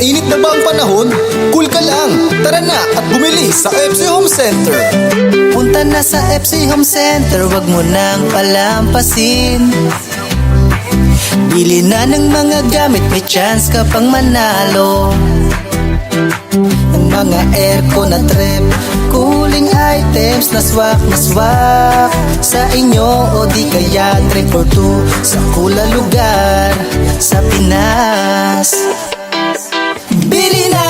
Mainit na ba ang panahon? Cool ka lang, tara na at bumili sa FC Home Center. Punta na sa FC Home Center, wag mo nang palampasin. Bili na ng mga gamit, may chance ka pang manalo. Ng mga aircon at rep, cooling items na swak sa inyo o di kaya 342 sa cool lugar sa Pinas. Bili na,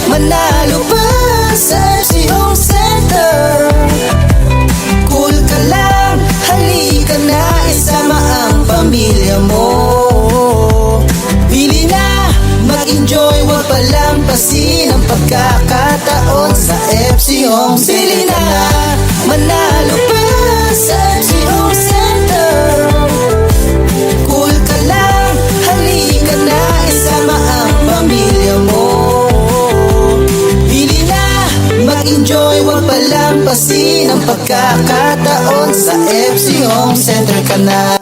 manalo pa sa FC Home Center. Cool ka lang, halika na, isama ang pamilya mo. Bili na, mag-enjoy, wag palampasin ang pagkakataon sa FC Home Center. Bili na, manalo pa sa FC Home Center. Cool ka lang, halika na, isama ang pamilya mo. Bili na, mag-enjoy, wag palampasin ang pagkakataon sa FC Home Center ka na.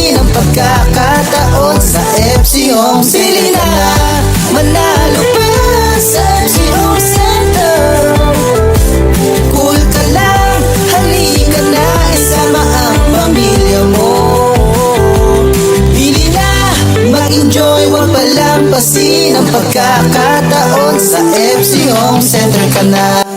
Ang pagkakataon sa FC Home Center. Bili na, manalo pa sa FC Home Center. Cool ka lang, halika na, isama ang pamilya mo. Bili na, mag-enjoy, wag palampasin ang pagkakataon sa FC Home Center ka na.